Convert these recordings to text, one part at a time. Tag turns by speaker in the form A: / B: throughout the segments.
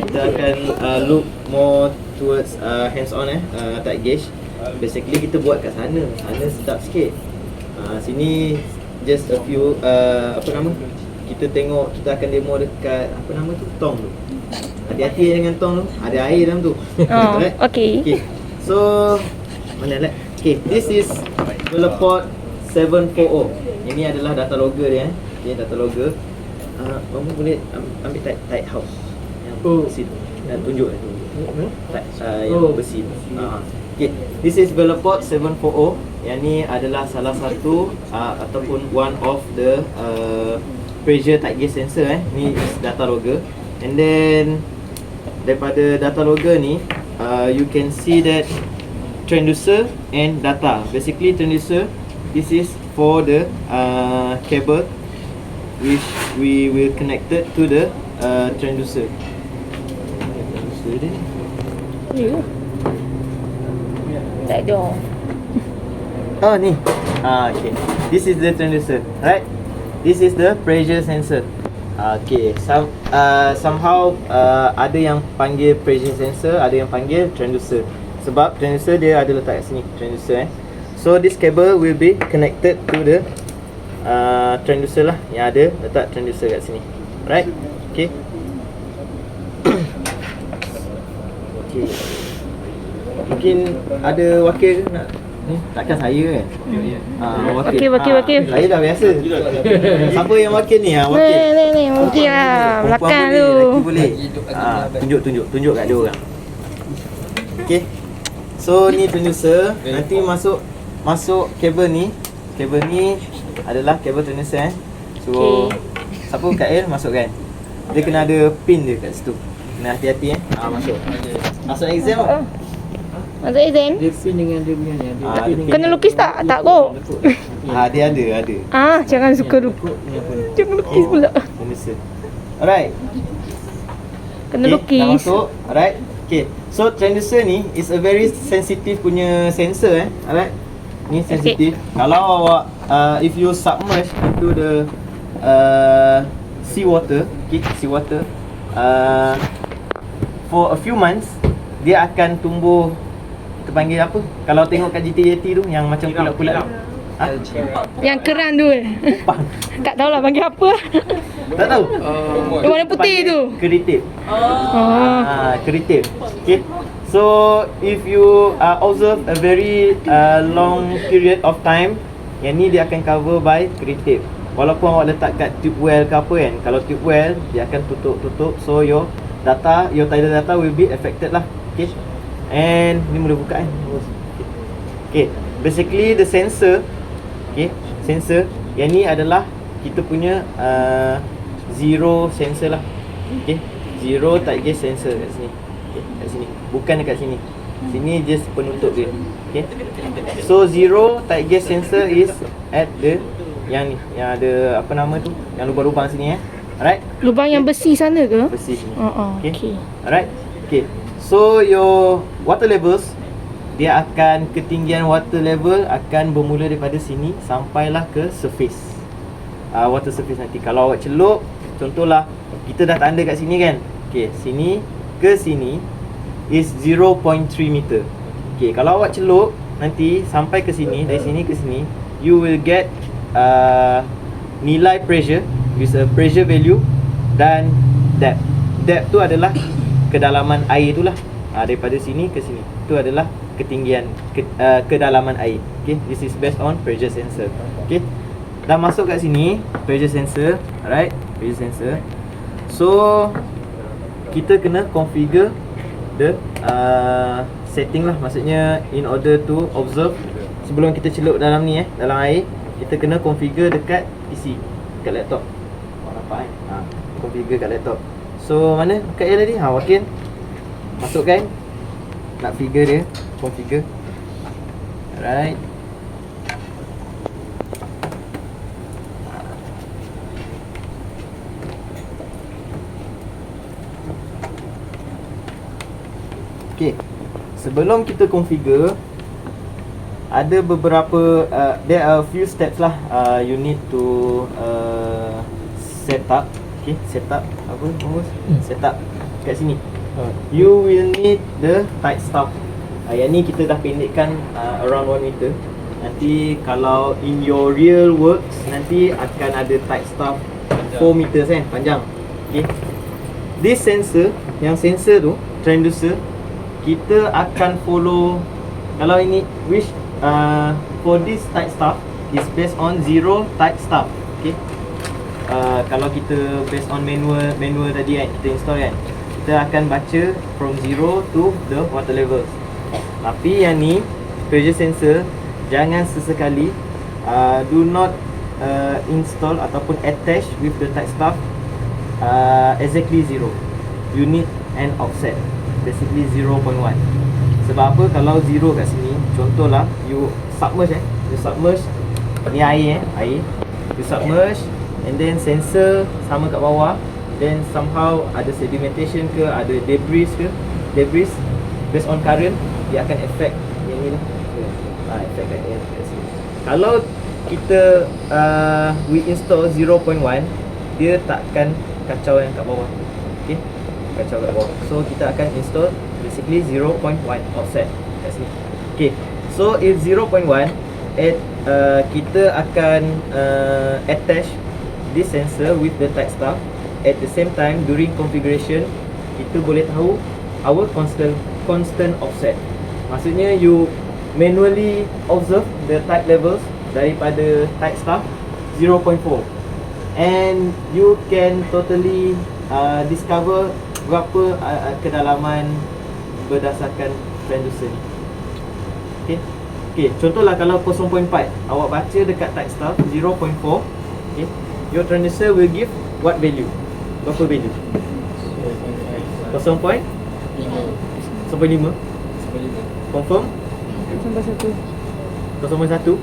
A: kita akan look more towards hands on tight gauge. Basically kita buat kat sana sedap sikit. Sini just a few kita tengok, kita akan demo dekat tong tu. Hati-hati dengan tong tu, ada air dalam tu. Right?
B: Okay.
A: So mana this is Veleport 740. Ini adalah data logger dia. Data logger. Kamu boleh ambil tight house yang besi tu dan tunjuk yang besi tu. This is Veleport 740. Yang ni adalah salah satu ataupun one of the pressure tight gauge sensor. Ni is data logger. And then daripada data logger ni you can see that transducer and data. Basically transducer, this is for the cable which we will connect it to the transducer.
B: Tak ada.
A: Oh ni. Okay. This is the transducer, right? This is the pressure sensor. Okay. Somehow ada yang panggil pressure sensor, ada yang panggil transducer. Sebab transducer dia ada letak kat sini, transducer. So this cable will be connected to the transducer lah, yang ada letak transducer kat sini. Right? Okay. Okay. Mungkin ada wakil nak ni, takkan saya kan? Wakil. Saya dah biasa. Siapa yang wakil ni? Wakil.
B: Ni wakil lah. Belakang tu.
A: Lelaki boleh. Tunjuk kat dia orang. Okay. So ni transducer. Nanti masuk kabel ni. Kabel ni adalah kabel transducer. So siapa Kak El masukkan. Dia kena ada pin dia kat situ. Kena hati-hati Masuk exam.
B: Masuk exam?
C: Dia pin dengan dia punya ni.
B: Kena lukis tak? Tak kok.
A: Dia ada.
B: Jangan suka lukis. Jangan lukis pula.
A: Transducer. Alright.
B: Kena lukis.
A: Dah masuk. Alright. Okay. So transducer ni is a very sensitive punya sensor Alright. Ni sensitive. Kalau awak if you submerge into the seawater, seawater for a few months, dia akan tumbuh, kita panggil apa? Kalau tengok kat JT tu yang macam pulat-pulat.
B: Yang keran tu tak tahulah panggil apa.
A: Tak tahu.
B: Yang warna putih tu.
A: Keratin. Keratin. Okay. So if you observe a very long period of time, yang ni dia akan cover by keratin. Walaupun awak letak kat tube well ke apa kan, kalau tube well dia akan tutup. So your tidal data will be affected lah. Okay. And ni boleh buka Okay. Basically the sensor, sensor yang ni adalah kita punya zero sensor lah. Okay. Zero tight gauge sensor kat sini. Okay. Kat sini. Bukan dekat sini. Sini just penutup dia. Okay. So zero tight gauge sensor is at the yang ni, yang ada apa nama tu, yang lubang-lubang sini Alright.
B: Lubang yang besi sana ke?
A: Besi sini.
B: Okay.
A: Alright. Okay. So your water levels, dia akan ketinggian water level akan bermula daripada sini sampailah ke surface. Water surface nanti. Kalau awak celup, contohlah kita dah tanda kat sini kan. Okay, sini ke sini is 0.3 meter. Okay, kalau awak celup nanti sampai ke sini, dari sini ke sini, you will get nilai pressure with a pressure value dan depth. Depth tu adalah kedalaman air tu lah. Daripada sini ke sini, tu adalah ketinggian kedalaman air. Okay, this is based on pressure sensor. Okay, dah masuk kat sini pressure sensor. Alright, pressure sensor. So kita kena configure the setting lah. Maksudnya in order to observe, sebelum kita celup dalam ni dalam air, kita kena configure dekat PC, dekat laptop. Nampak configure kat laptop. So mana kat dia tadi? Wakil masukkan nak figure dia, configure. Alright. Okay. Sebelum kita configure, ada beberapa there are a few steps lah you need to set up. Okay, set up apa? Set up kat sini. You will need the tight stop. Yang ni kita dah pendekkan around 1 meter. Nanti kalau in your real works, nanti akan ada tight stop 4 meters kan, panjang. Okay. This sensor, yang sensor tu, transducer, kita akan follow. Kalau ini which for this tight stop is based on 0 tight stop. Okay. Kalau kita based on manual tadi kan, kita install kan, kita akan baca from 0 to the water level. Tapi yang ni pressure sensor, jangan sesekali do not install ataupun attach with the tight stop exactly 0. You need an offset, basically 0.1. Sebab apa? Kalau 0 kat sini, contohlah you submerge you submerge ni air you submerge and then sensor sama kat bawah, then somehow ada sedimentation ke, ada debris based on current, dia akan affect yang ni lah. Affect kat sini. Kalau kita we install 0.1, dia takkan kacau yang kat bawah. Okay, kacau kat bawah. So kita akan install basically 0.1 offset kat sini. Okay, so if 0.1 kita akan attach this sensor with the tight stop. At the same time, during configuration, kita boleh tahu our constant offset. Maksudnya you manually observe the tight levels daripada tight stop 0.4, and you can totally discover berapa kedalaman berdasarkan transducer ni. Okay, contohlah kalau 0.4 awak baca dekat tight stop 0.4, okay, your transducer will give what value? Berapa value? 0.5. Confirm?
B: 0.1.
A: 0.1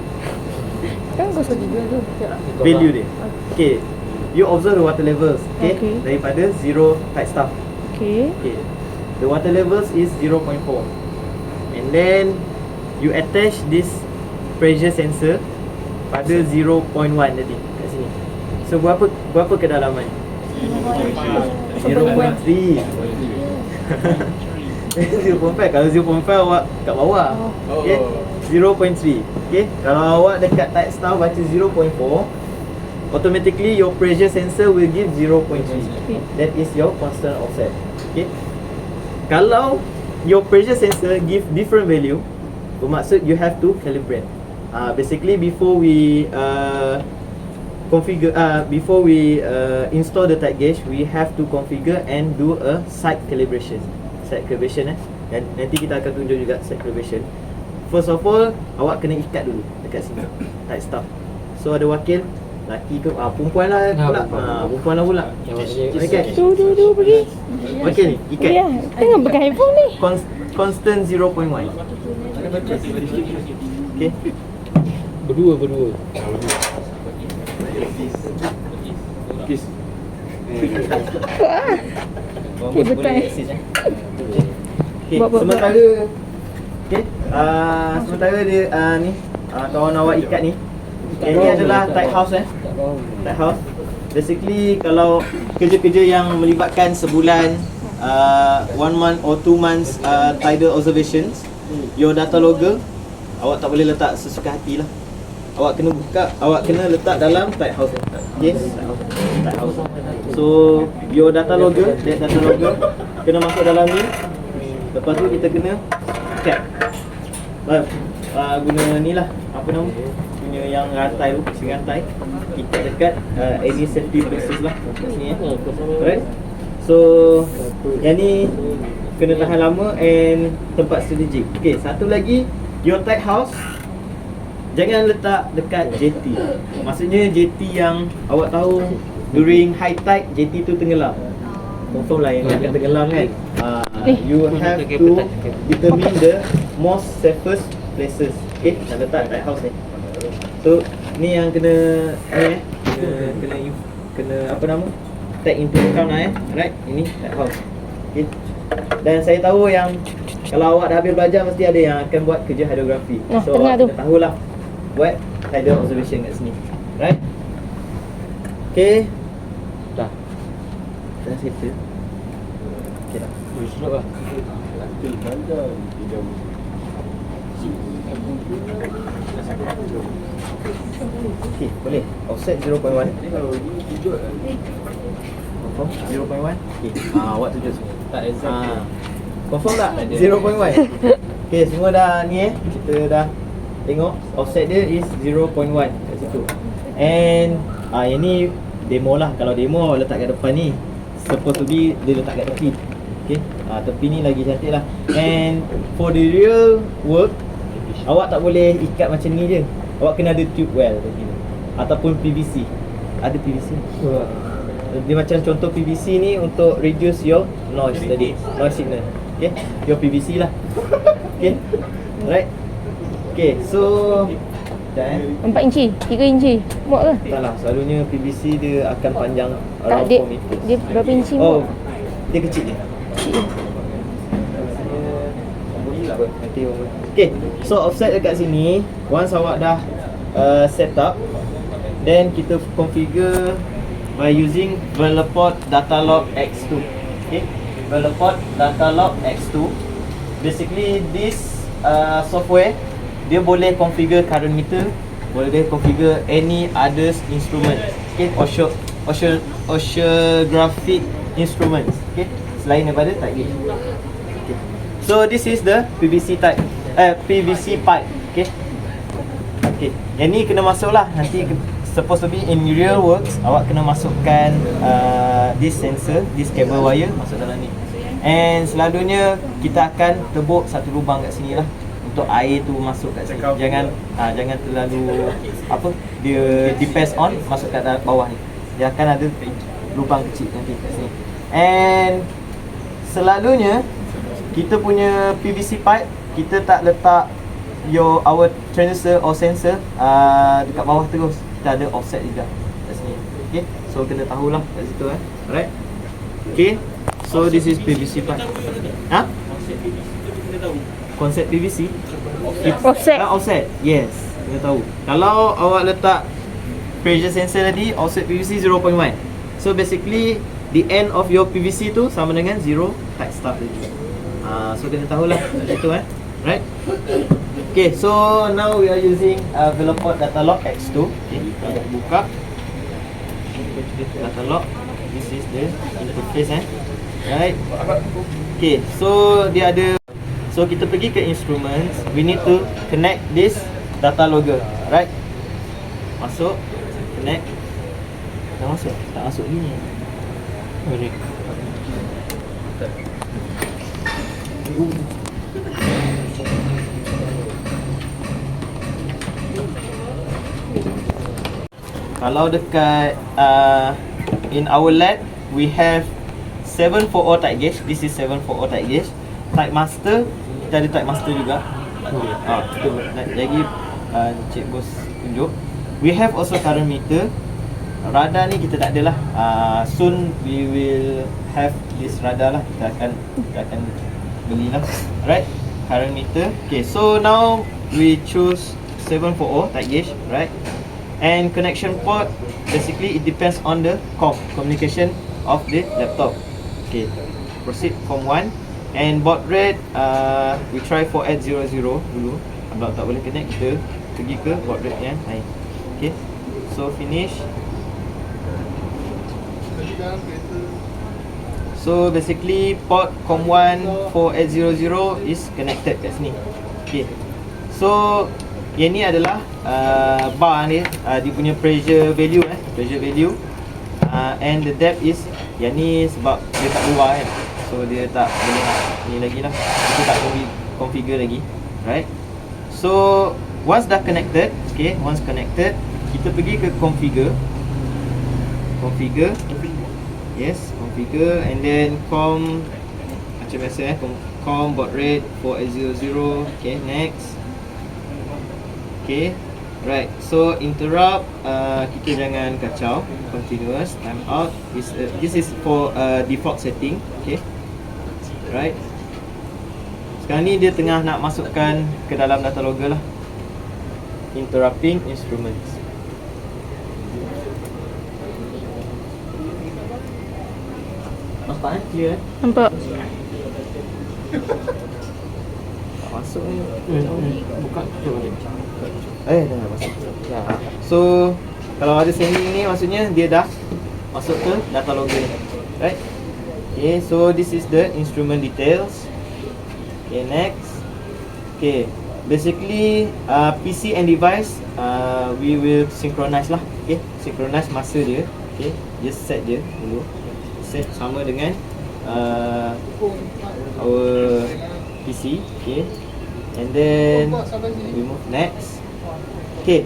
B: Kan 0.2 tu.
A: value dia. Okay, you observe the water levels, okay,
B: Okay.
A: daripada 0 tight stop.
B: Okay.
A: Okay, the water levels is 0.4, and then you attach this pressure sensor pada 0.1 tadi kat sini. So berapa kedalaman? 0.3. 0.5. Kalau 0.5 awak kat bawah. Okay, 0.3. Okay, kalau awak dekat tight stop baca 0.4, automatically your pressure sensor will give 0.3. That is your constant offset. Okay, kalau your pressure sensor give different value, bermaksud you have to calibrate. Basically before we install the tight gauge, we have to configure and do a side calibration. Dan nanti kita akan tunjuk juga side calibration. First of all, awak kena ikat dulu dekat sini tight stop. So ada wakil, laki ke perempuan lah pula. Perempuan lah pula. Ikat.
B: Tu pergi.
A: Wakil ni ikat.
B: Ya, tengah pegang handphone ni.
A: Constant 0.1. Okay.
C: Berdua.
A: Kiss.
B: Okay, betul.
A: Okay,
B: Buat.
A: sementara okay, sementara dia ni kawan awak ikat ni. Okay, ni adalah tight house tight house. Basically kalau kerja-kerja yang melibatkan sebulan, 1 month or 2 months tidal observations, your data logger awak tak boleh letak sesuka hati lah. Awak kena buka, awak kena letak dalam tight house. Okay, tight house. So your data logger kena masuk dalam ni. Lepas tu kita kena cap. Guna ni lah, apa nama, punya yang rantai tu, pusing rantai, kita dekat any safety places lah kat sini. Alright. So yang ni kena tahan lama and tempat strategik. Okay, satu lagi, your tight house jangan letak dekat jetty. Maksudnya jetty yang awak tahu during high tide jetty tu tenggelam. Confirm lah yang akan tenggelam kan. You have to determine the most safest places. Okay, nak letak tight house ni. So ni yang kena kena apa nama, take into account lah right. Ini tight house. Okay. Dan saya tahu yang kalau awak dah habis belajar mesti ada yang akan buat kerja hydrography. So awak kena tahulah buat tidal observation kat sini. Right? Okay. Dah settle. Okay. sikit lah.
C: Sedap lah.
A: Okay, boleh. Offset 0.1. Confirm 0.1. Okay. Awak tunjuk semua.
C: Tak exact.
A: Confirm tak? 0.1. Okay, semua dah ni kita dah tengok offset dia is 0.1 kat situ. And yang ni demo lah. Kalau demo awak letak kat depan ni, supposed to be dia letak kat tepi. Okay, tepi ni lagi cantik lah. And for the real work, awak tak boleh ikat macam ni je. Awak kena ada tube well tadi, ataupun PVC. Ada PVC. Dia macam contoh PVC ni untuk reduce your noise tadi, noise signal. Okay, your PVC lah. Okay, alright. Okay, so dah
B: 4 inci, 3 inci. Muat ke?
A: tak lah, selalunya PVC dia akan panjang
B: Tak,
A: around
B: dia,
A: 4 meter.
B: dia berapa inci
A: Oh,
B: muat?
A: dia kecil dia.
B: Kecil.
A: Okay, so offset dekat sini. Once awak dah set up, then kita configure by using Veleport Datalog X2. Okay, Veleport Datalog X2. Basically this software dia boleh configure current meter, boleh configure any others instrument. Okay, oceanographic instruments. Okay, selain daripada type gauge. Okay. So this is the PVC type, PVC pipe. Okay. Okay, yang ni kena masuk lah. Nanti supposed to be in real works, awak kena masukkan this sensor, this cable wire masuk dalam ni. And selalunya kita akan tebuk satu lubang kat sini lah untuk air tu masuk kat sini. Jangan terlalu dia depends on masuk kat bawah ni. Dia akan ada lubang kecil nanti kat sini. And selalunya kita punya PVC pipe, kita tak letak our transistor or sensor dekat bawah terus. Kita ada offset juga kat sini. Okay, so kena tahulah kat situ alright. Okay, so this is PVC pipe. Konsep PVC
B: Offset.
A: offset, yes, kena tahu. Kalau awak letak pressure sensor tadi, offset PVC 0.1. So basically the end of your PVC tu sama dengan 0 tight start tadi. So kena tahulah kat situ right. Okay, so now we are using Veleport Datalog X2. Okay, kita buka Datalog. This is the interface right. Okay, so dia ada. So kita pergi ke instruments. We need to connect this data logger, right? Masuk, connect. Dah masuk? Tak masuk ni. Correct. Kalau dekat in our lab, we have 740 tight gauge. This is 740 tight gauge. Type master, kita ada type master juga. Kita lagi Cik Bos tunjuk. We have also current meter. Radar ni kita tak ada lah. Soon we will have this radar lah. Kita akan belilah. Right, current meter. Okay, so now we choose 740 tight gauge, right? And connection port, basically it depends on the communication of the laptop. Okay, proceed COM 1. And baud rate, we try 4800 dulu. Kalau tak boleh connect, kita pergi ke baud rate yang lain. Okay, so finish. So basically port COM1 4800 is connected kat sini. Okay, so yang ni adalah bar ni, dia punya pressure value pressure value. And the depth is, yang ni sebab dia tak luar so dia tak boleh ni lagi lah. Kita tak configure lagi, right? So once dah connected, okay, once connected, kita pergi ke configure. Yes, configure. And then COM macam biasa COM baud rate 4800. Okay, next. Okay, right. So interrupt, kita jangan kacau. Continuous, time out. This is for default setting. Okay, right. Sekarang ni dia tengah nak masukkan ke dalam data logger lah. Interrupting instruments. Nampak clear
B: Nampak.
A: Tak masuk ni. Buka tu balik. Dah masuk. Ya. So kalau ada sending ni maksudnya dia dah masuk ke data logger. Right? Okay, so this is the instrument details. Okay, next. Okay, basically PC and device we will synchronize lah. Okay, synchronize masa dia. Okay, just set dia dulu. Set sama dengan our PC. Okay, and then we move next. Okay,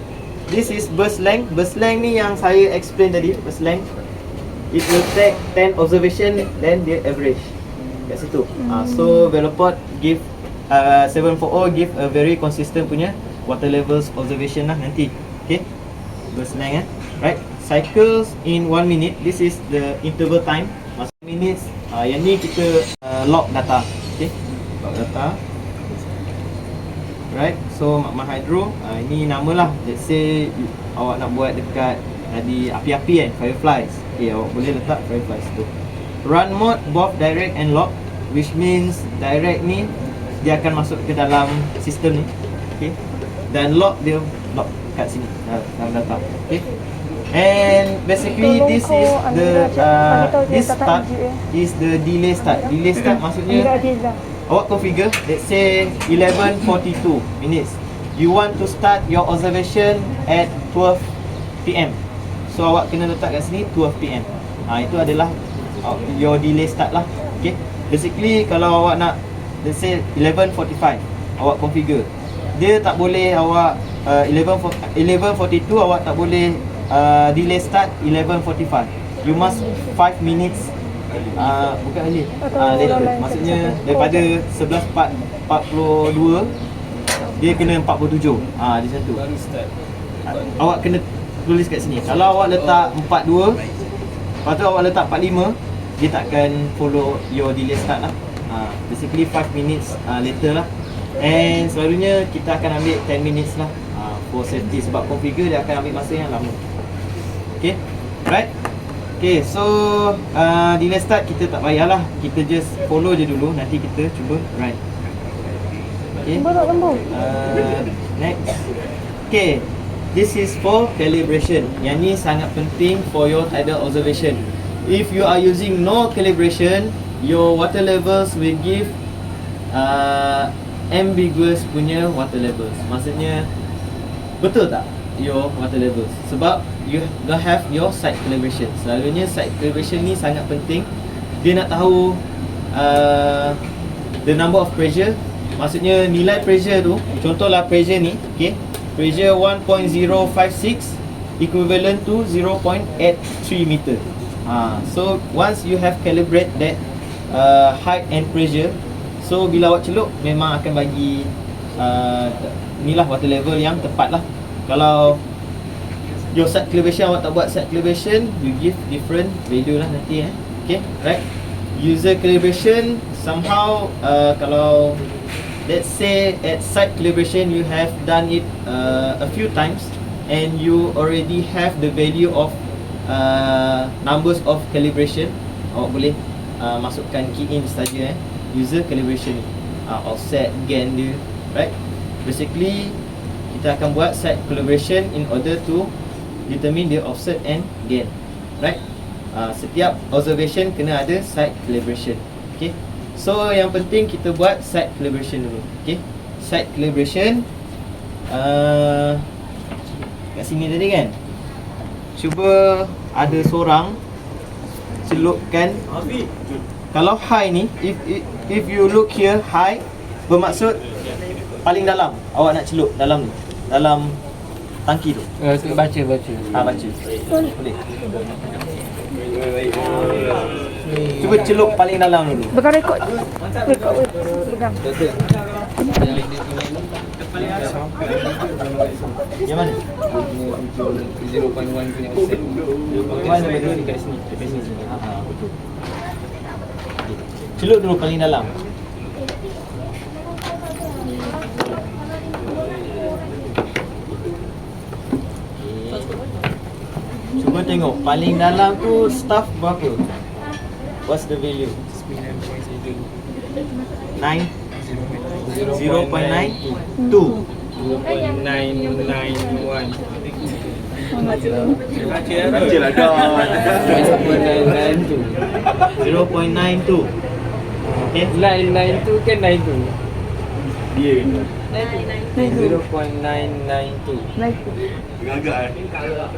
A: this is burst length. Burst length ni yang saya explain tadi. Burst length, it will take 10 observation, then dia average kat situ. So Veloport give 740 give a very consistent punya water levels observation lah nanti. Okay, burst length right. Cycles in 1 minute. This is the interval time. Masa minutes. Yang ni kita log data. Okay, log data. Right. So magma hydro, ini nama lah. Let's say awak nak buat dekat tadi api-api kan, fireflies. Okay, awak boleh letak fireflies tu. Run mode both direct and log, which means direct ni dia akan masuk ke dalam sistem ni. Okay. Dan log dia log kat sini dalam data. Okay. And basically this is the this start is the delay start. Delay start maksudnya awak configure, let's say 11:42 minutes. You want to start your observation at 12 PM. So awak kena letak kat sini 12 PM. Itu adalah your delay start lah. Okay. Basically kalau awak nak, let's say 11:45 awak configure, dia tak boleh awak 11:42 awak tak boleh delay start 11:45. You must 5 minutes bukan early, later. Maksudnya daripada 11:42 dia kena 47. Di situ awak kena tulis kat sini. Kalau awak letak 42, lepas tu awak letak 45, dia takkan follow your delay start lah. Basically 5 minutes later lah. And selalunya kita akan ambil 10 minutes lah for safety, sebab configure dia akan ambil masa yang lama. Okay, right. Okay, so delay start kita tak payahlah, kita just follow je dulu. Nanti kita cuba run. Okay, next. Okay, this is for calibration. Yang ni sangat penting for your tidal observation. If you are using no calibration, your water levels will give ambiguous punya water levels. Maksudnya betul tak your water levels? Sebab you don't have your site calibration. Selalunya site calibration ni sangat penting. Dia nak tahu the number of pressure. Maksudnya nilai pressure tu, contohlah pressure ni, okay, pressure 1.056 equivalent to 0.83 meter. So once you have calibrate that height and pressure, so bila awak celup memang akan bagi inilah water level yang tepat lah. Kalau your set calibration awak tak buat set calibration, you give different value lah nanti okay, right. User calibration somehow kalau let's say at site calibration you have done it a few times and you already have the value of numbers of calibration, awak boleh masukkan key in saja user calibration ni, offset, gain dia, right. Basically kita akan buat site calibration in order to determine the offset and gain, right. Setiap observation kena ada site calibration. Okay, so yang penting kita buat site calibration dulu. Okay, site calibration kat sini tadi kan, cuba ada seorang celupkan. Kalau high ni, if you look here high, bermaksud paling dalam. Awak nak celup dalam ni, dalam tangki tu.
C: Baca.
A: Baca. Boleh. Cuba celup paling dalam dulu.
B: Bekal rekod. Pegang.
A: Yang mana?
C: 0.1 punya offset.
A: 0.1 dekat sini. Dekat sini. Celup dulu paling dalam. Cuba tengok paling dalam tu staff berapa? What's the value?
C: 9.7.
A: 0.992.
C: 0.991.
A: Baca lah kawan. 0.92. Okay.
C: 992 kan 92.
A: Dia
C: 0.992.
A: agak-agak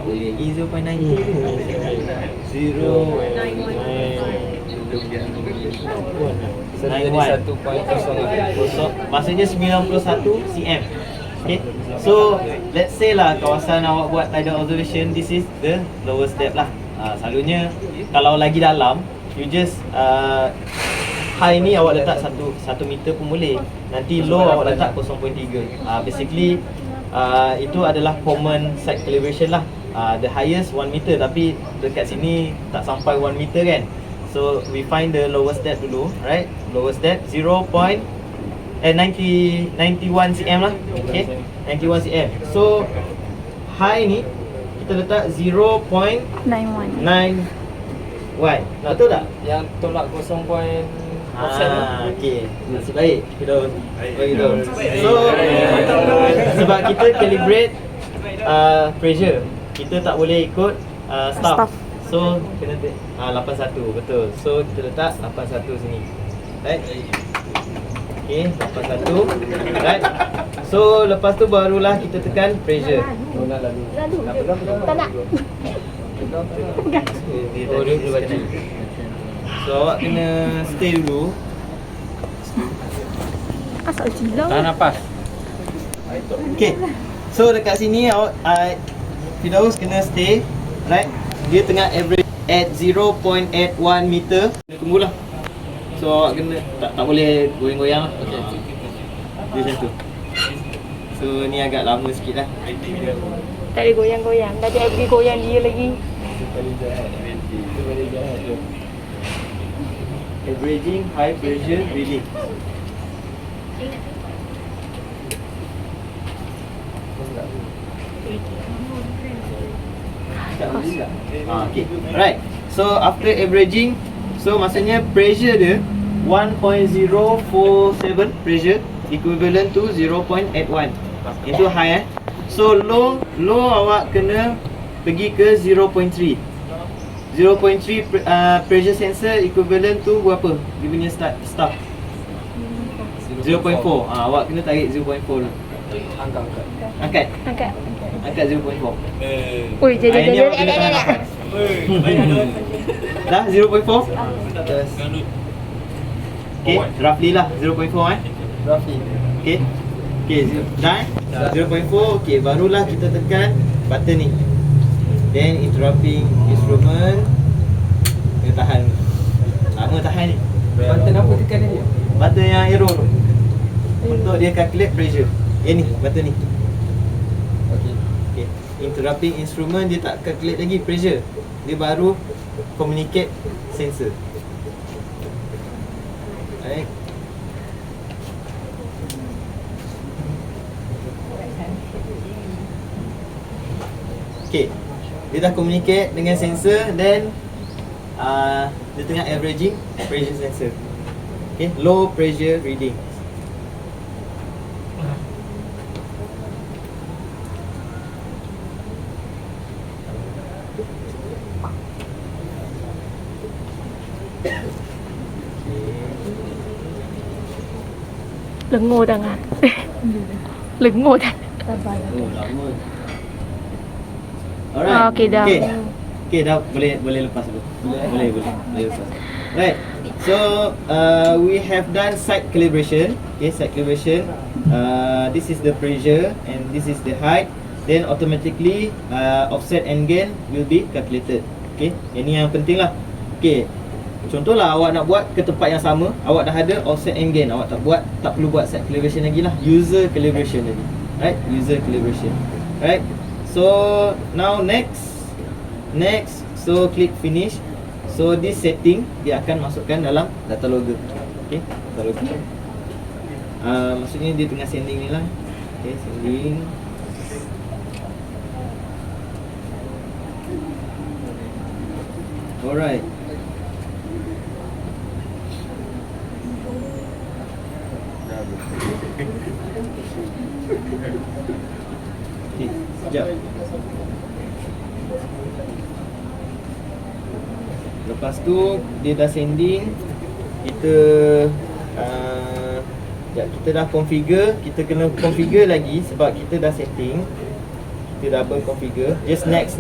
A: boleh lagi 0.92. 0.91.
C: 1.0.
A: Maksudnya 91 cm. Okay. So let's say lah kawasan awak buat tidal observation, this is the lowest depth lah. Selalunya kalau lagi dalam, you just high ni awak letak 1 meter pun boleh. Nanti low awak letak 0.3. Basically itu adalah common side calibration lah. The highest 1 meter, tapi dekat sini tak sampai 1 meter kan. So we find the lowest depth dulu, right? Lowest depth 91 cm lah. Okay, 91 cm. So high ni kita letak 0.91. Betul tak?
C: Yang tolak 0.
A: Okey. Nasib baik. Kita bagi tahu. So sebab kita calibrate pressure, kita tak boleh ikut staff. So kena 81, betul. So kita letak 81 sini. Right? Okey, 81. Right? So lepas tu barulah kita tekan pressure.
B: Tak nak.
A: Dia baca. So awak kena stay dulu.
B: Asal cilau.
C: Tahan nafas.
A: Okay. So dekat sini awak Firdaus kena stay. Right? Dia tengah average at 0.81 meter. Kena tunggulah. So awak kena tak boleh goyang-goyang lah. Okay. Dia macam tu. So ni agak lama sikit lah.
B: Tak ada goyang-goyang. Tadi I pergi goyang dia lagi.
A: Averaging high pressure reading. Okay. Alright. So after averaging, so maksudnya pressure dia 1.047 pressure equivalent to 0.81. Itu high So low awak kena pergi ke 0.3. 0.3 pressure sensor equivalent to berapa? Dia punya start 0.4. Awak kena tarik 0.4 dulu. Angkat 0.4.
B: Oi, jadi.
A: Dah 0.4? Okay, roughly lah 0.4
C: Roughly.
A: Okay. Okay, dah 0.4. Okay, barulah kita tekan button ni. Then interrupting instrument. Kena tahan. Lama tahan ni.
C: Button apa tekan ni?
A: Button yang arrow tu, untuk dia calculate pressure. Ni button ni.
C: Okey.
A: Okay. Interrupting instrument dia tak calculate lagi pressure. Dia baru communicate sensor. Alright. Okay. Dia dah communicate dengan sensor, then dia tengah averaging pressure sensor. Okay, low pressure reading.
B: Lengur tangan. Lengur tangan.
A: Oh, lama. Alright.
B: Okey, dah.
A: Okay, dah boleh lepas dulu. Boleh lepas. Right. So we have done side calibration. Okay, side calibration. This is the pressure and this is the height. Then automatically offset and gain will be calculated. Okay, ini yang penting lah. Okay, contohlah awak nak buat ke tempat yang sama, awak dah ada offset and gain, awak tak perlu buat side calibration lagi lah. User calibration lagi. Right, user calibration. Right. So now next, so click finish. So this setting dia akan masukkan dalam data logger. Okay, data logger. Maksudnya dia tengah sending ni lah. Okay, sending. Alright. Okay, sekejap. Lepas tu dia dah sending. Kita kita dah configure. Kita kena configure lagi sebab kita dah setting. Kita double configure. Just next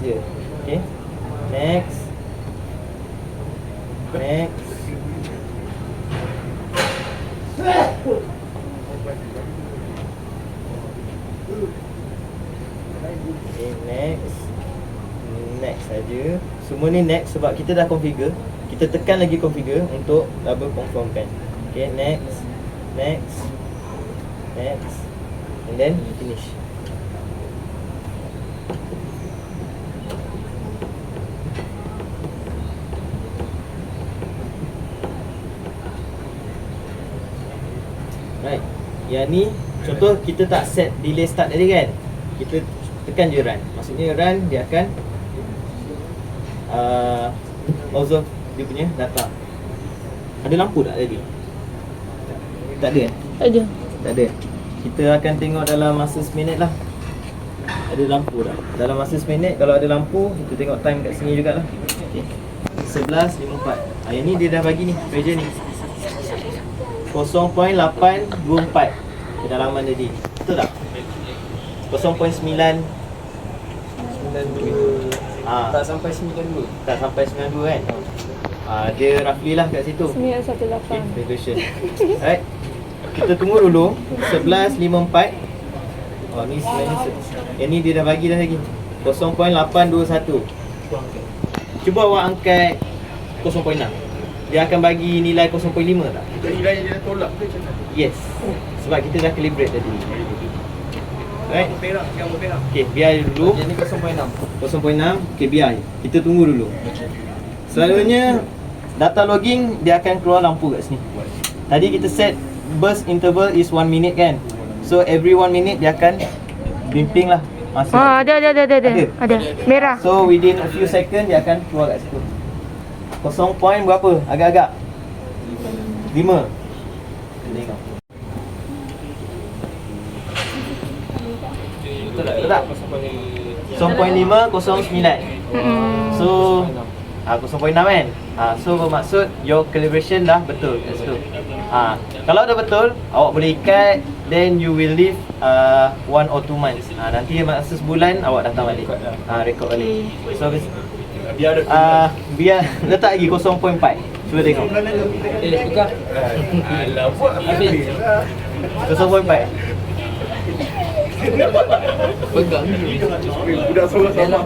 A: je. Okay. Next. Okay, next saja. Semua ni next sebab kita dah configure. Kita tekan lagi configure untuk double confirmkan. Okay, next, and then finish. Right. Yang ni contoh kita tak set delay start tadi kan. Kita tekan je run. Maksudnya run dia akan observe dia punya data. Ada lampu tak tadi? Tak ada kan?
B: Tak ada.
A: Tak ada. Kita akan tengok dalam masa seminit lah. Ada lampu tak? Dalam masa seminit kalau ada lampu, kita tengok time kat sini jugalah. Okay. 11.54. Yang ni dia dah bagi ni, pressure ni 0.824 kedalaman tadi. Betul tak? 0.9
C: Tak sampai 92.
A: tak sampai 92 kan? Dia roughly lah kat situ.
B: 918.
A: Okay, regression. Alright. Kita tunggu dulu 11.54. Oh ni sebenarnya yang ni dia dah bagi dah lagi 0.821. Cuba awak angkat 0.6. Dia akan bagi nilai 0.5 tak?
D: Nilai dia dah tolak ke macam mana?
A: Yes. Sebab kita dah calibrate tadi. Right?
D: Perak, sekarang perak.
A: Okay, biar dulu.
C: Yang ni 0.6.
A: 0.6. Okay, biar. Kita tunggu dulu. Selalunya data logging dia akan keluar lampu kat sini. Tadi kita set burst interval is 1 minute kan. So every 1 minute dia akan bimping lah masa.
B: Ada. Ada. Merah.
A: So within a few second dia akan keluar kat situ. 0 point berapa? Agak-agak 5. Tengok. Betul tak? 0.509. So 0.6 kan? So bermaksud your calibration dah betul kat situ. Kalau dah betul, awak boleh ikat. Then you will leave 1 or 2 months. Nanti masa sebulan awak datang balik. Record balik. So biar letak lagi 0.4. Cuba tengok.
C: Tukar.
D: Alah, buat habis.
A: 0.4.
C: Pegang.
D: Budak seorang sama.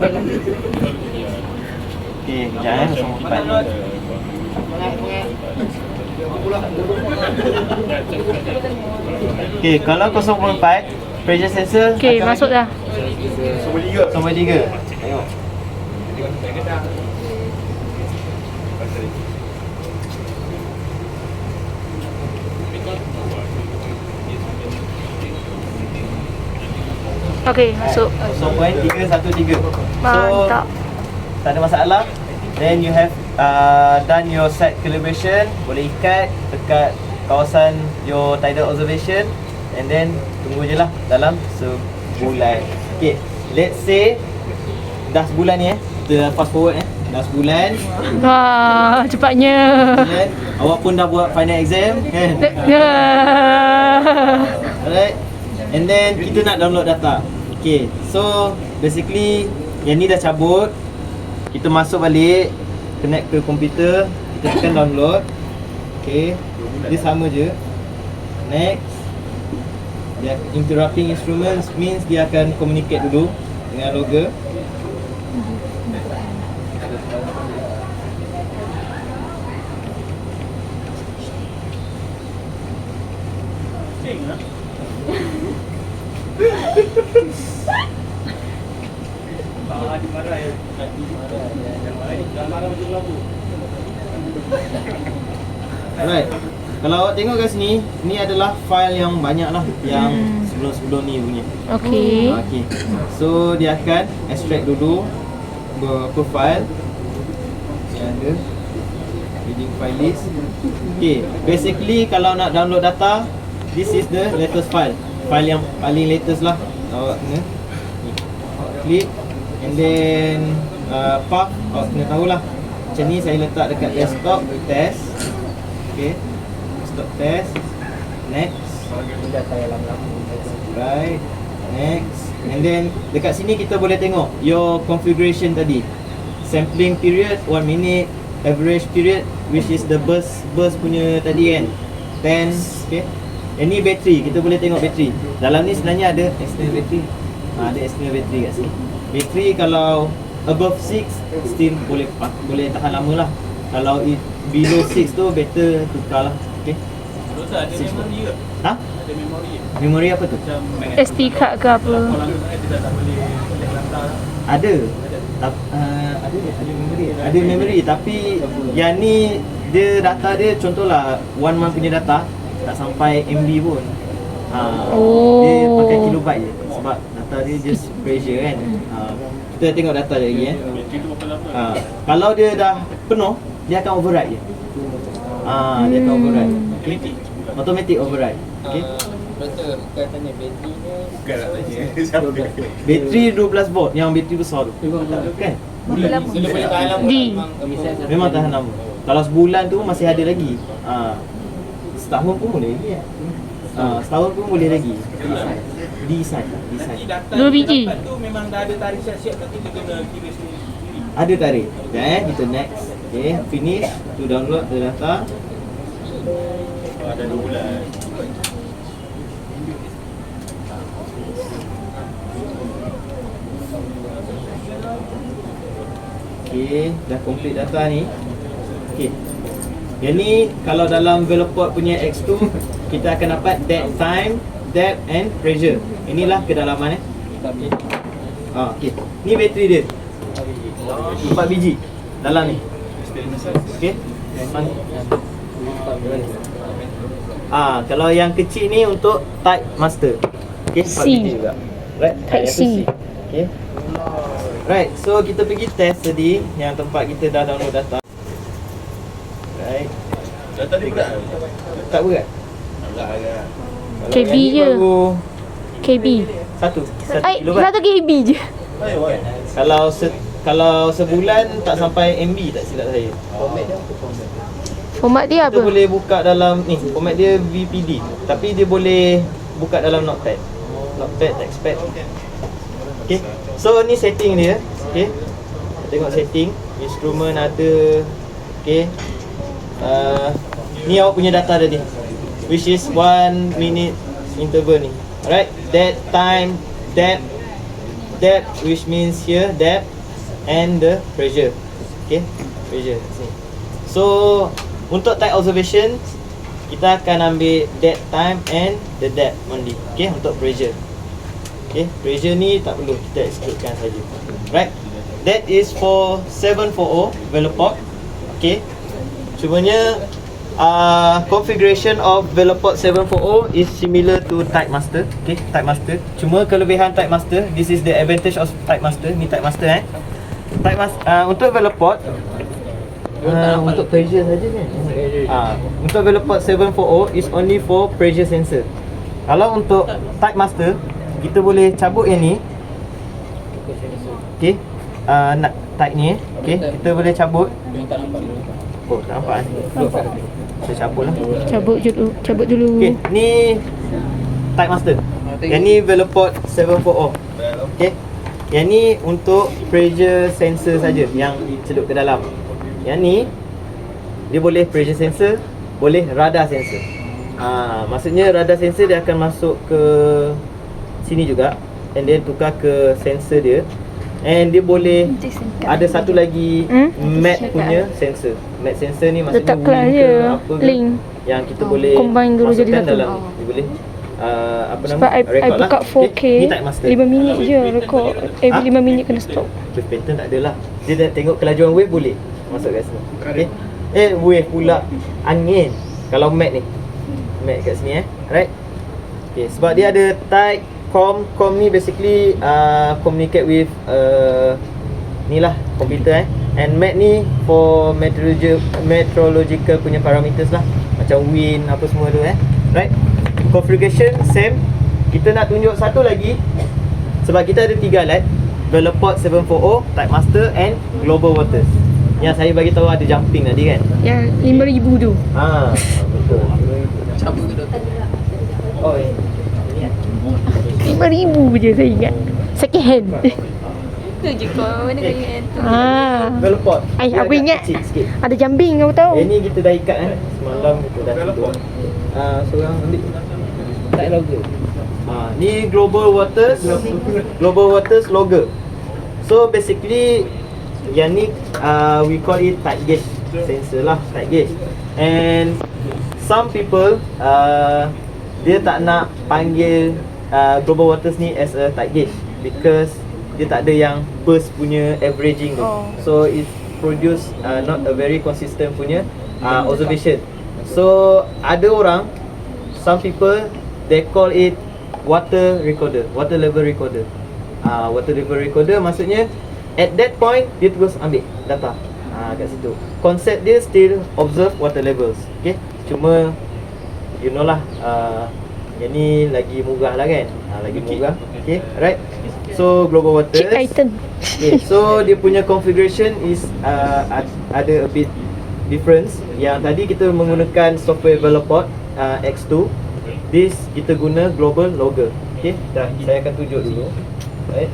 A: Okey, jangan 0.4. Okey, kalau 0.4 pressure sensor
B: Okey, masuk dah.
D: Semua tiga.
A: 0.3. Tengok.
B: Okey, masuk.
A: 0.313.
B: Mantap.
A: Tak ada masalah. Then you have done your set calibration. Boleh ikat dekat kawasan your tidal observation. And then tunggu je lah dalam sebulan. Okay, let's say dah sebulan ni kita fast forward dah sebulan.
B: Wah, cepatnya.
A: Then, awak pun dah buat final exam kan. Alright. And then kita nak download data. Okay, so basically yang ni dah cabut. Kita masuk balik, connect ke komputer, kita tekan download. Okay, dia sama je. Next. Dia interrupting instruments means dia akan communicate dulu dengan logger. Alright. Kalau awak tengok kat sini, ni adalah file yang banyak lah yang sebelum-sebelum ni punya.
B: Okey.
A: Okay. So dia akan extract dulu beberapa file yang ada reading file list. Okay, basically kalau nak download data, this is the latest file. File yang paling latest lah. Awak kena klik and then path awak kena tahulah. Macam ni saya letak dekat desktop test. Okay, desktop test. Next. Right. Next. And then dekat sini kita boleh tengok your configuration tadi. Sampling period 1 minute, average period which is the burst punya tadi kan. 10. Okay. Yang ni bateri, kita boleh tengok bateri. Dalam ni sebenarnya ada external bateri. Ada external bateri kat sini. Bateri kalau above 6 still boleh tahan lama lah. Kalau below 6 tu better tukar lah. Okay.
D: Ada memori ke?
A: Ha?
D: Ada memori ke?
A: Memori apa tu?
B: SD card ke apa?
D: Kalau kita tak boleh lantar.
A: Ada. Ada memori. Ada memori tapi yang ni dia data dia contohlah 1 month punya data tak sampai MB pun. Dia pakai kilobyte je sebab data dia just pressure kan. Kita tengok data dia lagi
D: Bateri tu berapa lama?
A: Kalau dia dah penuh dia akan override je. Dia akan override. Automatic override. Okay.
C: Betul, bukan tanya bateri ni.
D: Bukan nak tanya. Siapa?
A: Bateri 12 volt yang bateri besar tu. Kan?
C: Dia boleh tahan lama.
B: D.
A: Memang tahan lama. Kalau sebulan tu masih ada lagi. Setahun pun boleh lagi. Setahun pun boleh lagi. Design.
D: Nanti data
B: 2 biji.
D: dapat tu memang dah ada tarikh siap-siap tapi kita kena kira sendiri.
A: Ada tarik. Kita next. Okay, finish to download the data.
D: Ada 2 bulan.
A: Okay, dah complete data ni. Okay. Yang ni kalau dalam Velopport punya X2 kita akan dapat depth time, depth and pressure. Inilah kedalaman okay. Ni bateri dia 4 biji dalam ni. Okay. Kalau yang kecil ni untuk type master. Okay, 4
B: C.
A: biji juga. Right,
B: Type C.
A: Okay. Right, so kita pergi test tadi yang tempat kita dah download data. Right.
D: Data dia berat.
A: Tak berat.
D: Berat agak.
A: Kalau
B: KB
A: yang ni
B: je.
A: baru
B: KB.
A: 1 kilobyte.
B: 1 KB je.
A: Kalau sebulan tak sampai MB tak silap saya.
B: Format dia
A: Kita
B: apa?
A: boleh buka dalam ni, format dia VPD. Tapi dia boleh buka dalam Notepad. Notepad, TextPad. Okay. So ni setting dia. Okay. Tengok setting. Instrument ada. Okay. Ni awak punya data tadi, which is 1 minute interval ni. Alright. That time, depth, which means here depth and the pressure. Okay. Pressure sini. So untuk type observation kita akan ambil that time and the depth only. Okay. Untuk pressure. Okay, pressure ni tak perlu, kita excludekan saja. Right. That is for 740 Velopport. Okay. Cumanya configuration of Velopport 740 is similar to Type Master. Okay, Type Master. Cuma kelebihan Type Master, this is the advantage of Type Master. Ni Type Master Type Master untuk Velopport untuk pressure saja kan. Untuk Velopport 740 is only for pressure sensor. Kalau untuk Type Master kita boleh cabut yang ni. Okey. Nak type ni okey, kita boleh cabut. Oh, tak nampak Saya cabut lah.
B: Cabut dulu.
A: Okey, ni Type Master. Yang ni Velopport 740. Okey. Yang ni untuk pressure sensor saja yang celup ke dalam. Yang ni dia boleh pressure sensor, boleh radar sensor. Maksudnya radar sensor dia akan masuk ke sini juga and then tukar ke sensor dia, and dia boleh ada satu lagi mat punya sensor. Mat sensor ni maksudnya
B: letak kelas je, link
A: yang kita boleh
B: combine dulu jadi
A: masukkan
B: satu.
A: dalam ni. Dia boleh apa nama,
B: Sebab I
A: record
B: buka 4K
A: Okay, ni Type Master.
B: 5 minit je record. Every 5 minit kena stop.
A: Wave pattern tak adalah. Dia dah tengok kelajuan wave boleh masuk kat sini. Okay. Wave pula angin. Kalau mat ni, mat kat sini right. Okay, sebab dia ada type com ni basically communicate with ni lah komputer and mat ni for meteorological punya parameters lah, macam wind apa semua tu right. configuration same. Kita nak tunjuk satu lagi sebab kita ada 3 alat, Veloports 740, Type Master and Global Waters. Yang saya bagi tahu ada jumping tadi kan.
B: Yang 5,000 tu.
A: Betul.
C: Cabut ke doktor?
A: Oh, ini.
B: 5,000 je saya ingat. Second hand.
E: Tu je kau. Mana kau ingat tu?
A: Veloport.
B: Ai,
A: Dia
B: aku
A: agak
B: ingat.
A: kecil sikit.
B: Ada jumping kau tahu.
A: Ini kita dah ikat semalam kita dah tidur. Seorang ambil. Tak logger. Ni Global Waters. Global Waters logger. So basically yang ni we call it tight gauge sensor lah, tight gauge. And some people dia tak nak panggil Global Waters ni as a tight gauge because dia tak ada yang burst punya averaging tu. So it produce not a very consistent punya observation. So ada orang, some people they call it water recorder, water level recorder. Water level recorder maksudnya at that point dia terus ambil data kat situ. Konsep dia still observe water levels. Okay, cuma you know lah, yang ni lagi murah lah kan, lagi murah. Okay, right. So Global Waters,
B: Cheap item.
A: okay, so dia punya configuration is ada a bit difference. Yang tadi kita menggunakan software Veloport X2. This kita guna Global Logger. Okay, dah saya akan tunjuk dulu. Right.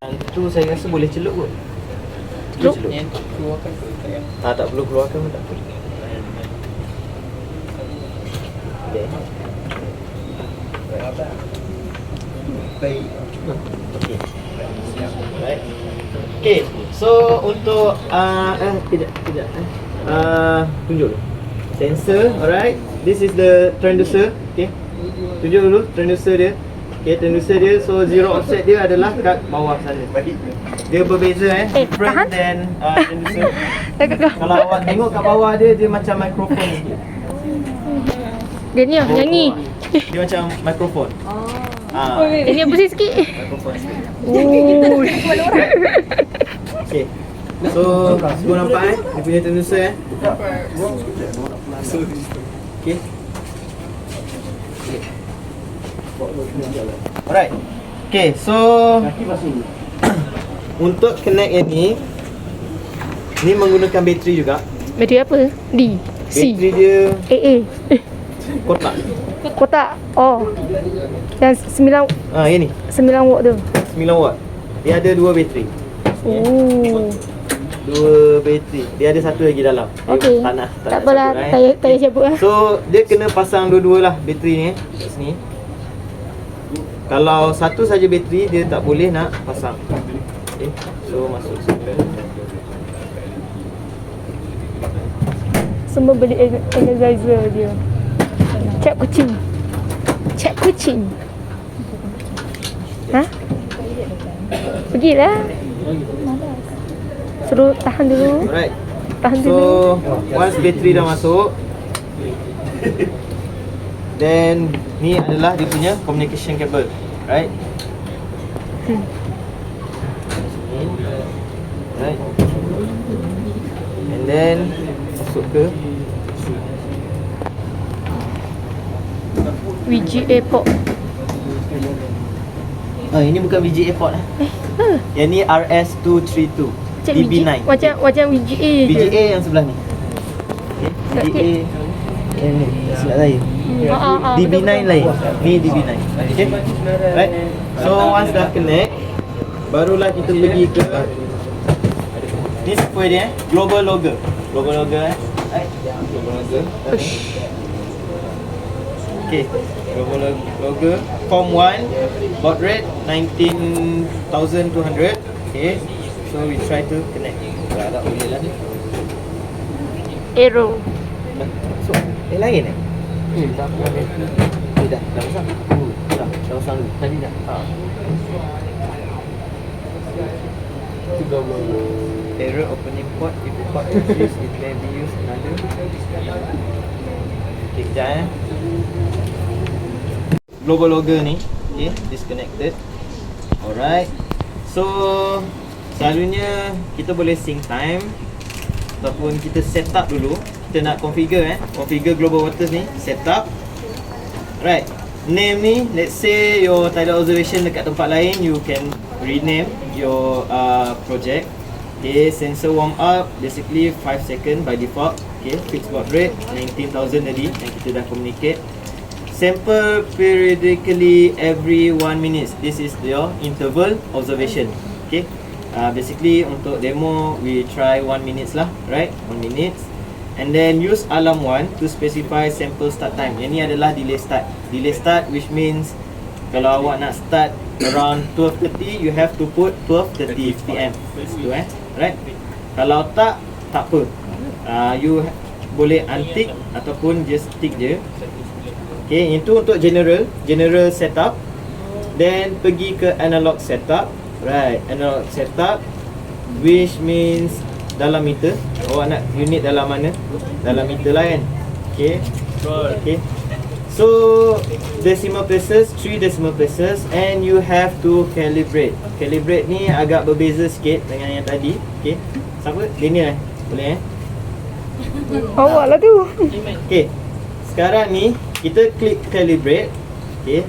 A: Yang tu saya rasa boleh celup kot. Boleh celup.
C: Yang tu keluarkan tu tak payah.
A: Tak perlu keluarkan pun tak apa. Okay.
C: Baik.
A: Okay. Right. Okay. So untuk tidak tunjuk dulu. Sensor, alright. This is the transducer. Okay. Tunjuk dulu transducer dia. Okay, transducer dia. So zero offset dia adalah kat bawah sana. Dia berbeza
B: tahan.
A: different than transducer.
B: Dekat kau.
A: Kalau awak tengok kat bawah dia macam mikrofon sikit.
B: Dia ni nyanyi.
A: Dia macam mikrofon.
B: Dia ni bersih sikit.
A: Mikrofon sikit.
B: Oh.
A: Okay. So, semua nampak dia punya transducer Okay. Alright. Okay, so untuk connect yang ni menggunakan bateri juga.
B: Bateri apa? D. C.
A: Bateri dia
B: AA.
A: kotak.
B: Kotak. Oh. Yang 9
A: Yang ni
B: 9 watt tu.
A: 9 watt. Dia ada 2 bateri.
B: Oh.
A: 2 bateri. Dia ada satu lagi dalam. Dia
B: Okey.
A: tak nak
B: apalah,
A: cabut,
B: tak payah cabut lah.
A: So dia kena pasang dua-dua lah bateri ni kat sini. Kalau satu saja bateri dia tak boleh nak pasang. Okay. So masuk sini.
B: Semua beli energizer dia. Cak kucing. Cak kucing. Ha? Pergilah. Suruh tahan dulu.
A: Alright.
B: Tahan
A: So
B: dulu.
A: once bateri dah masuk, then ni adalah dia punya communication cable, right? Right. And then masuk ke
B: VGA port.
A: ini bukan VGA port lah. Yang ni RS232
B: Macam
A: DB9.
B: Macam VGA je.
A: VGA yang sebelah ni. Okay. VGA yang ni silap lain. DB9 lain. Ni DB9. Okay. Right. So once dah connect, barulah kita pergi ke ni software dia Global Logger. Global Logger right. Global Logger. Okay. Global Logger Form 1 baud rate 19,200. Okay. So we try to connect. Tak boleh lah.
B: Arrow.
A: So, lain tak apa. Dah pasang. Dah pasang dulu. Tadi dah. Error opening port. If port is used, it may be used another. Okay, kejap Global Logger ni, okay, disconnected. Alright. So, selalunya kita boleh sync time. ataupun kita set up dulu. Kita nak configure configure Global Waters ni, set up. Right. Name ni, let's say your tidal observation dekat tempat lain, you can rename your project. Okay, sensor warm up basically 5 second by default. Okay, fixed baud rate 19,000 tadi yang kita dah communicate. Sample periodically every 1 minute. This is your interval observation. Okay, basically untuk demo we try 1 minutes lah, right? 1 minutes. And then use alarm 1 to specify sample start time. Yang ni adalah delay start. Delay start which means kalau awak nak start around 12.30, you have to put 12.30 PM. Itu right? Kalau tak apa. You boleh untick ataupun just tick je. Okay, itu untuk general setup. Then pergi ke analog setup. Right, analog setup which means dalam meter. Awak nak unit dalam mana? Dalam meter lah kan. Okay. Okay. So decimal places, 3 decimal places, and you have to calibrate. Calibrate ni agak berbeza sikit dengan yang tadi. Okay. Siapa? Daniel boleh
B: Awak lah tu.
A: Okay. Sekarang ni kita klik calibrate. Okay.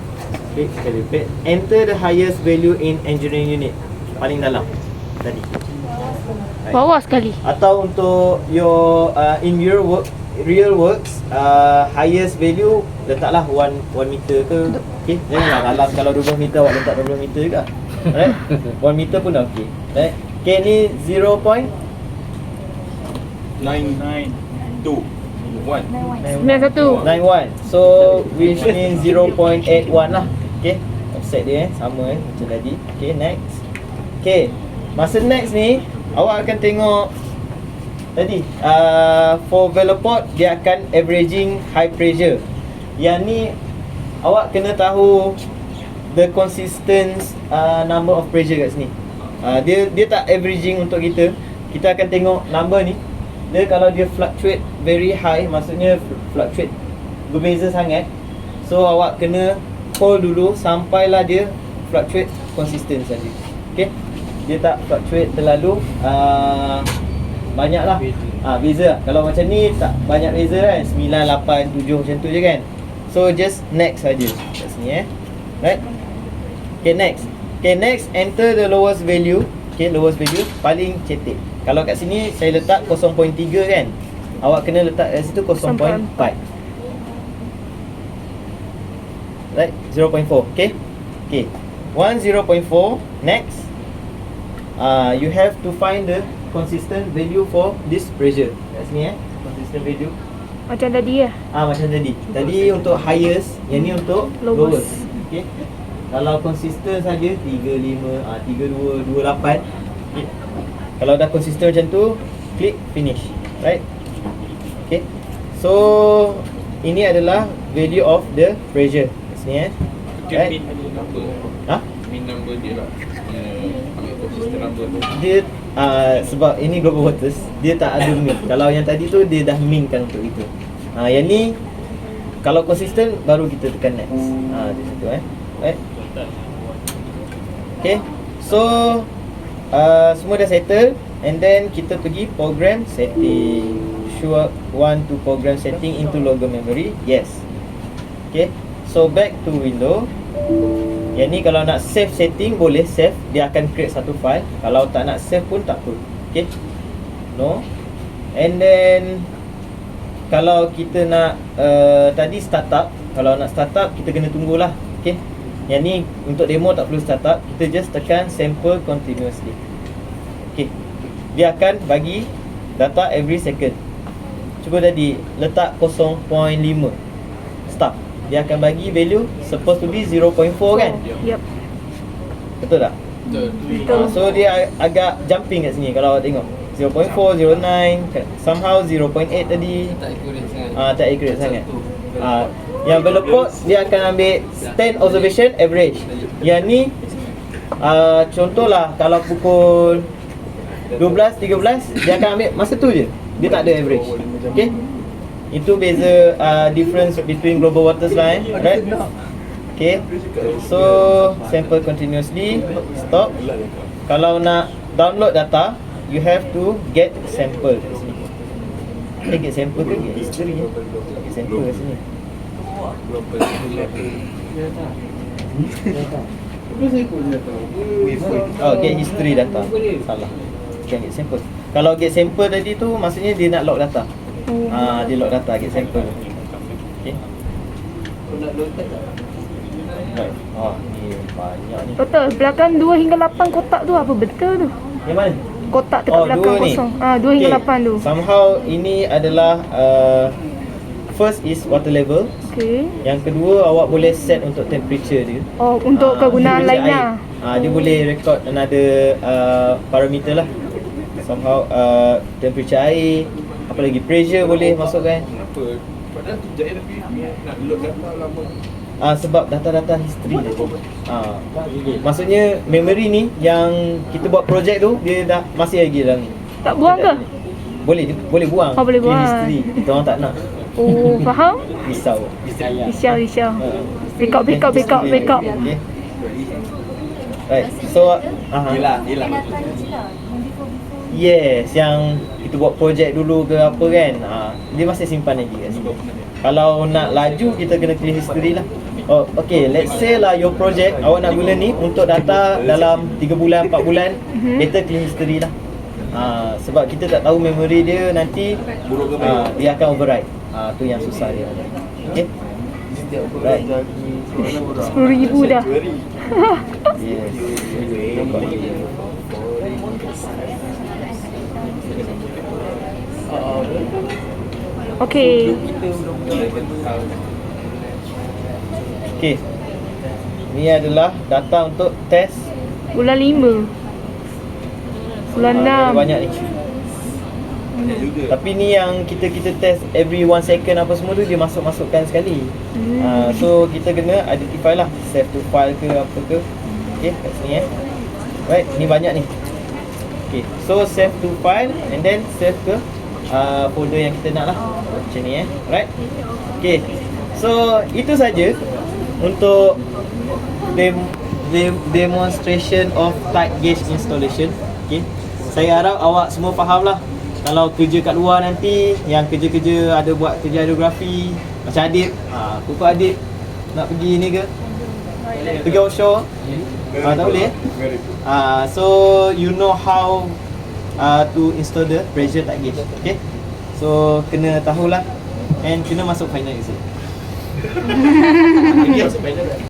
A: Klik calibrate. Enter the highest value in engineering unit. Paling dalam tadi.
B: Bawah sekali.
A: Atau untuk your in your real works, highest value letaklah 1 meter ke. Okay, janganlah malas kalau 12 meter awak letak 12 meter juga. Right? 1 meter pun dah okey. Right? Okay, ni 0.91.
B: 91.
A: So which means 0.81 lah. Okay, offset dia sama macam tadi. Okay, next. Okay, masa next ni awak akan tengok tadi for Veloport dia akan averaging high pressure. Yang ni awak kena tahu the consistent number of pressure kat sini. Dia tak averaging untuk kita. Kita akan tengok number ni. Dia kalau dia fluctuate very high, maksudnya fluctuate berbeza sangat. So awak kena hold dulu sampailah dia fluctuate consistent saja. Okay, dia tak fluctuate terlalu banyak lah. Beza. Kalau macam ni tak banyak beza kan, 9, 8, 7 macam tu je kan. So just next saja kat sini right. Okay, next. Okay, next enter the lowest value. Okay, lowest value paling cetek. Kalau kat sini saya letak 0.3 kan, awak kena letak kat situ 0.4. Right, 0.4. Okay. Okay, 0.4. Next, you have to find the consistent value for this pressure. Kat sini consistent value.
B: Macam tadi ya.
A: Macam tadi. Tadi untuk highest, yang ni untuk lowest. Okay. Kalau konsisten saja 35, 32, 28. Okay. Kalau dah konsisten macam tu, klik finish. Right? Okay. So ini adalah value of the pressure. Kat sini right?
C: Min number. Min number dia lah. Ambil consistent number tu.
A: Dia sebab ini Global Waters, dia tak ada min. Kalau yang tadi tu dia dah min kan untuk itu. Yang ni kalau konsisten baru kita tekan next. Di situ right? Okay. So semua dah settle, and then kita pergi program setting. Sure want to program setting into local memory. Yes. Okay. So back to window. Yang ni kalau nak save setting boleh save, dia akan create satu file. Kalau tak nak save pun tak apa. Okay. No. And then kalau kita nak tadi startup, kalau nak startup kita kena tunggulah. Okay. Yang ni untuk demo tak perlu startup, kita just tekan sample continuously. Okay. Dia akan bagi data every second. Cuba tadi letak 0.5 stop. Dia akan bagi value supposed to be 0.4 kan?
B: Yep.
A: Betul tak?
B: Betul.
A: So dia agak jumping kat sini kalau awak tengok. 0.4, 0.9, somehow 0.8 tadi.
C: Tak accurate sangat.
A: Tak accurate sangat. Yang Veloport dia akan ambil 10 observation average. Yang ni contohlah kalau pukul 12, 13 dia akan ambil masa tu je. Dia tak ada average. Okay? Itu beza difference between Global Waters lah right? Okay. So sample continuously, stop. Kalau nak download data, you have to get sample kat sini. get sample ke get history je? Get sample kat sini. Oh, get history data. Salah. Bukan get sample. Kalau get sample tadi tu maksudnya dia nak log data. Dia log data, get sample. Okay. Right. Ni banyak ni.
B: Betul, belakang 2 hingga 8 kotak tu apa betul tu?
A: Yang mana?
B: Kotak dekat belakang
A: 2 ni.
B: kosong. 2 hingga 8 tu.
A: Somehow ini adalah first is water level.
B: Okey.
A: Yang kedua awak boleh set untuk temperature dia.
B: Oh, untuk kegunaan
A: temperature
B: lainnya.
A: air. Dia boleh record another parameter lah. Somehow temperature air, apa lagi pressure boleh masukkan.
C: Kenapa? Padahal tu jahit tapi nak load data lama.
A: Sebab data-data history dia. Maksudnya memory ni yang kita buat projek tu dia dah masih lagi dalam ni.
B: Tak buang ke?
A: Boleh buang.
B: Oh, boleh
A: Clean
B: buang.
A: history. Kita orang tak nak.
B: Oh, faham?
A: Risau.
B: Risau. Backup.
A: Okay. Right. So
D: Hilang.
A: yes, yang kita buat projek dulu ke apa kan, dia masih simpan lagi kat sini. Kalau nak laju kita kena clear history lah. Oh, okay, let's say lah your project awak nak guna ni untuk data dalam 3 bulan, 4 bulan, better clear history lah. Sebab kita tak tahu memory dia nanti dia akan override. Tu yang susah dia. Okay. Right.
B: 10,000 dah.
A: Yes.
B: Okey.
A: Okay. Ni adalah data untuk test.
B: Bulan 5. Bulan 6.
A: Ada banyak ni. Tapi ni yang kita test every 1 second apa semua tu dia masukkan sekali. So kita kena identify lah save to file ke apa ke. Okay, kat sini Right, ni banyak ni. Okay, so save to file and then save ke folder yang kita nak lah. Macam ni Right. Okay, so itu saja untuk demonstration of tight gauge installation. Okay, saya harap awak semua faham lah. Kalau kerja kat luar nanti, yang kerja-kerja ada buat kerja hidrografi macam Adib, kuku Adib nak pergi ni ke, pergi offshore, tak boleh. So you know how to install the pressure tight gauge. Okay, so kena tahulah and kena masuk final exam.